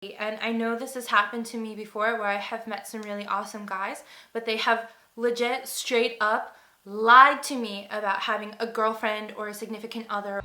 And I know this has happened to me before where I have met some really awesome guys, but they have legit straight up lied to me about having a girlfriend or a significant other.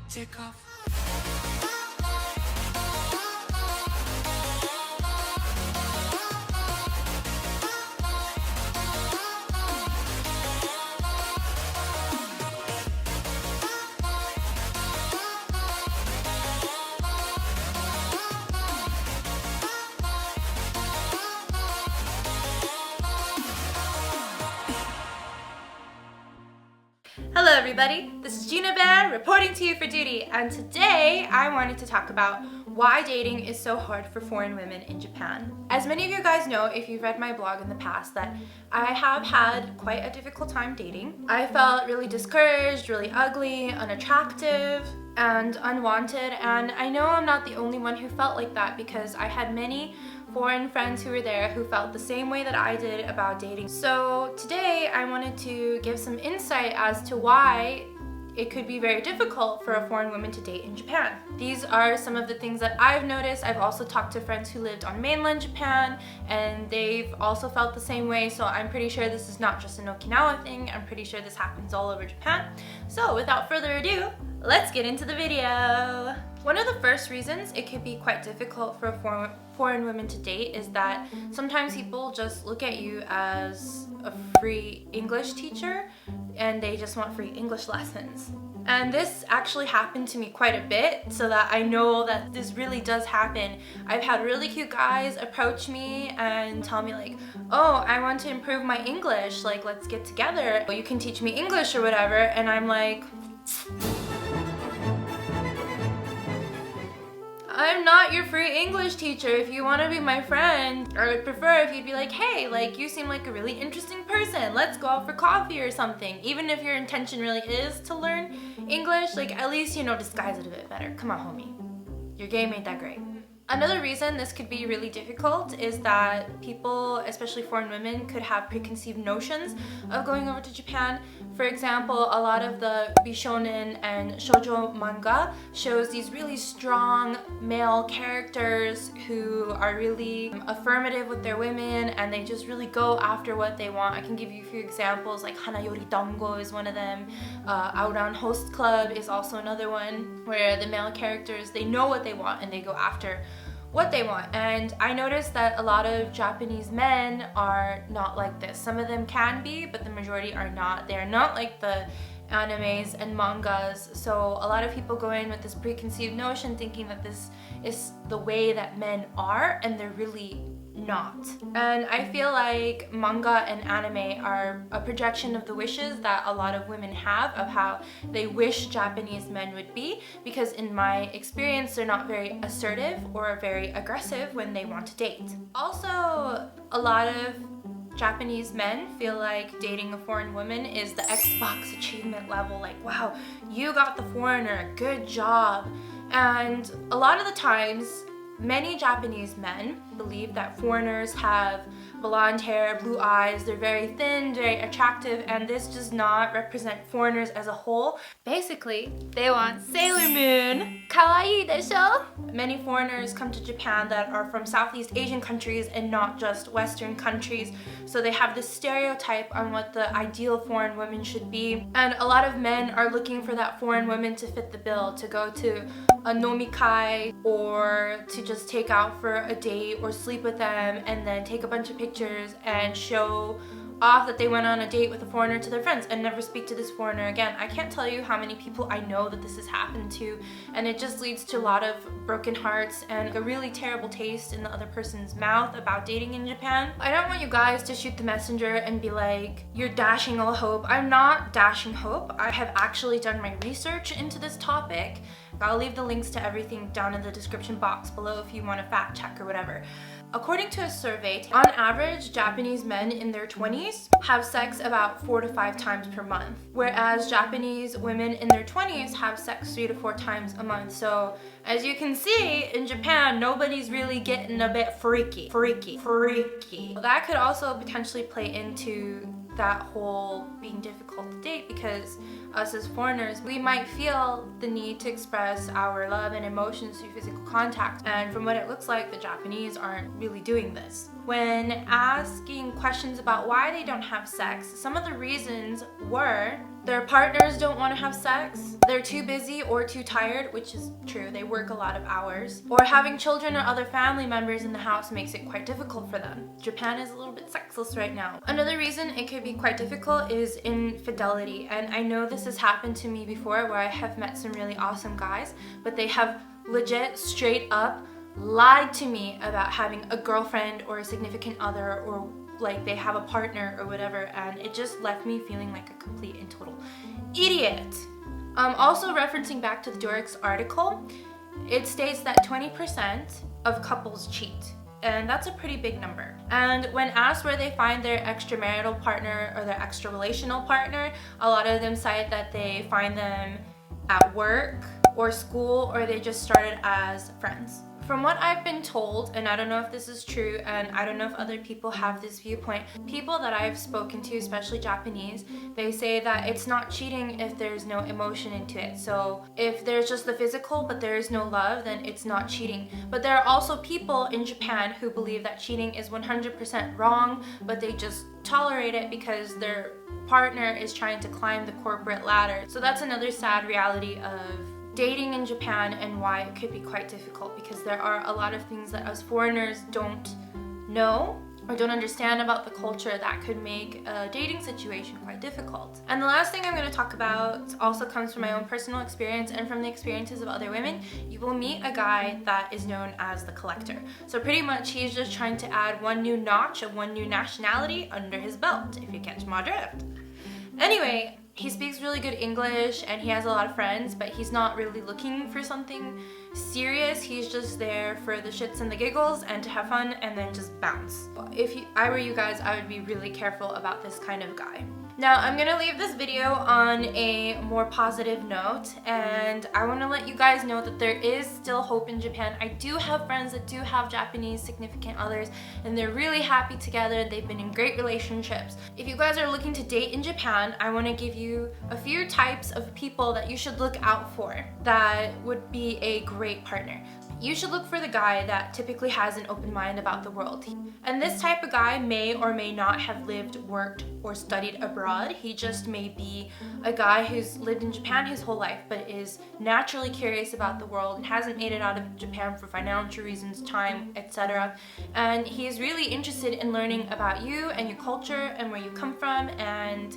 Hello everybody, this is Gina Bear reporting to you for duty, and today I wanted to talk about why dating is so hard for foreign women in Japan. As many of you guys know, if you've read my blog in the past, that I have had quite a difficult time dating. I felt really discouraged, really ugly, unattractive, and unwanted, and I know I'm not the only one who felt like that because I had many foreign friends who were there who felt the same way that I did about dating. So today I wanted to give some insight as to why it could be very difficult for a foreign woman to date in Japan. These are some of the things that I've noticed. I've also talked to friends who lived on mainland Japan and they've also felt the same way, so I'm pretty sure this is not just an Okinawa thing. I'm pretty sure this happens all over Japan. So without further ado, let's get into the video. One of the first reasons it could be quite difficult for foreign women to date is that sometimes people just look at you as a free English teacher and they just want free English lessons. And this actually happened to me quite a bit, so that I know that this really does happen. I've had really cute guys approach me and tell me like, oh, I want to improve my English, like let's get together. You can teach me English or whatever, and I'm like, I'm not your free English teacher. If you want to be my friend, I would prefer if you'd be like, hey, like you seem like a really interesting person. Let's go out for coffee or something. Even if your intention really is to learn English, like at least, disguise it a bit better. Come on, homie. Your game ain't that great. Another reason this could be really difficult is that people, especially foreign women, could have preconceived notions of going over to Japan. For example, a lot of the bishonen and shoujo manga shows these really strong male characters who are really affirmative with their women and they just really go after what they want. I can give you a few examples, like Hanayori Dango is one of them. Aoran Host Club is also another one, where the male characters, they know what they want and they go after what they want. And I noticed that a lot of Japanese men are not like this. Some of them can be, but the majority are not. They're not like the animes and mangas. So a lot of people go in with this preconceived notion thinking that this is the way that men are, and they're really not. And I feel like manga and anime are a projection of the wishes that a lot of women have of how they wish Japanese men would be, because in my experience they're not very assertive or very aggressive when they want to date. Also, a lot of Japanese men feel like dating a foreign woman is the Xbox achievement level, like, wow, you got the foreigner, good job. And a lot of the times many Japanese men believe that foreigners have blonde hair, blue eyes, they're very thin, very attractive, and this does not represent foreigners as a whole. Basically, they want Sailor Moon. Kawaii desho? Many foreigners come to Japan that are from Southeast Asian countries and not just Western countries, so they have this stereotype on what the ideal foreign woman should be. And a lot of men are looking for that foreign woman to fit the bill, to go to a nomikai or to just take out for a date or sleep with them and then take a bunch of pictures and show off that they went on a date with a foreigner to their friends and never speak to this foreigner again. I can't tell you how many people I know that this has happened to, and it just leads to a lot of broken hearts and a really terrible taste in the other person's mouth about dating in Japan. I don't want you guys to shoot the messenger and be like, you're dashing all hope. I'm not dashing hope. I have actually done my research into this topic. I'll leave the links to everything down in the description box below if you want to fact check or whatever. According to a survey, on average, Japanese men in their 20s have sex about 4 to 5 times per month, whereas Japanese women in their 20s have sex 3 to 4 times a month. So as you can see, in Japan, nobody's really getting a bit freaky. That could also potentially play into that whole being difficult to date, because us as foreigners, we might feel the need to express our love and emotions through physical contact. And from what it looks like, the Japanese aren't really doing this. When asking questions about why they don't have sex, some of the reasons were their partners don't want to have sex, they're too busy or too tired, which is true, they work a lot of hours, or having children or other family members in the house makes it quite difficult for them. Japan is a little bit sexless right now. Another reason it could be quite difficult is infidelity, and I know this has happened to me before where I have met some really awesome guys, but they have legit straight up lied to me about having a girlfriend or a significant other, or like they have a partner or whatever, and it just left me feeling like a complete and total idiot. Also referencing back to the Doric's article, it states that 20% of couples cheat, and that's a pretty big number. And when asked where they find their extramarital partner or their extra relational partner, a lot of them cite that they find them at work or school, or they just started as friends. From what I've been told, and I don't know if this is true, and I don't know if other people have this viewpoint, people that I've spoken to, especially Japanese, they say that it's not cheating if there's no emotion into it. So if there's just the physical but there is no love, then it's not cheating. But there are also people in Japan who believe that cheating is 100% wrong, but they just tolerate it because their partner is trying to climb the corporate ladder. So that's another sad reality of dating in Japan, and why it could be quite difficult, because there are a lot of things that us foreigners don't know or don't understand about the culture that could make a dating situation quite difficult. And the last thing I'm going to talk about also comes from my own personal experience and from the experiences of other women. You will meet a guy that is known as the collector. So pretty much he's just trying to add one new notch of one new nationality under his belt, if you catch my drift. Anyway, he speaks really good English and he has a lot of friends, but he's not really looking for something serious. He's just there for the shits and the giggles and to have fun and then just bounce. If I were you guys, I would be really careful about this kind of guy. Now, I'm gonna leave this video on a more positive note, and I want to let you guys know that there is still hope in Japan. I do have friends that do have Japanese significant others, and they're really happy together. They've been in great relationships. If you guys are looking to date in Japan, I want to give you a few types of people that you should look out for that would be a great partner. You should look for the guy that typically has an open mind about the world. And this type of guy may or may not have lived, worked, or studied abroad. He just may be a guy who's lived in Japan his whole life, but is naturally curious about the world and hasn't made it out of Japan for financial reasons, time, etc. And he is really interested in learning about you and your culture and where you come from, and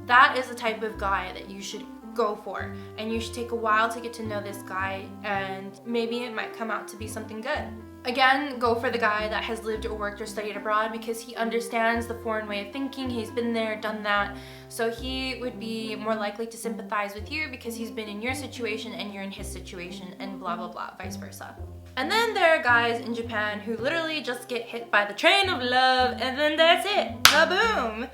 that is the type of guy that you should go for. And you should take a while to get to know this guy, and maybe it might come out to be something good. Again, go for the guy that has lived or worked or studied abroad, because he understands the foreign way of thinking. He's been there, done that. So he would be more likely to sympathize with you because he's been in your situation and you're in his situation, and blah blah blah, vice versa. And then there are guys in Japan who literally just get hit by the train of love, and then that's it, kaboom.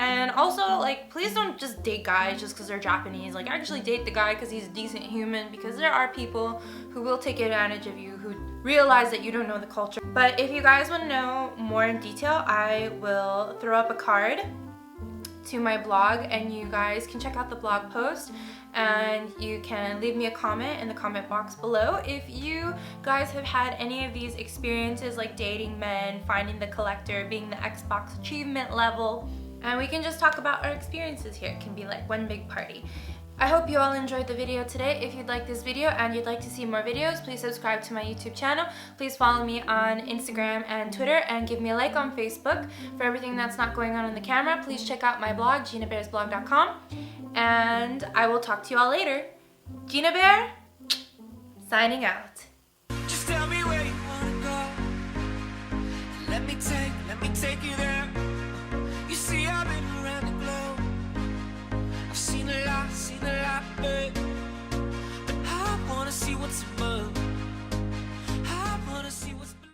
And also, like, please don't just date guys just because they're Japanese. Like, actually date the guy because he's a decent human, because there are people who will take advantage of you, who realize that you don't know the culture. But if you guys want to know more in detail, I will throw up a card to my blog, and you guys can check out the blog post, and you can leave me a comment in the comment box below if you guys have had any of these experiences, like dating men, finding the collector, being the Xbox achievement level. And we can just talk about our experiences here. It can be like one big party. I hope you all enjoyed the video today. If you'd like this video and you'd like to see more videos, please subscribe to my YouTube channel. Please follow me on Instagram and Twitter, and give me a like on Facebook. For everything that's not going on the camera, please check out my blog, GinaBearsBlog.com. And I will talk to you all later. Gina Bear, signing out. Just tell me where you wanna go. Let me take you there. You see, I've been around the globe. I've seen a lot, babe. But I wanna see what's in my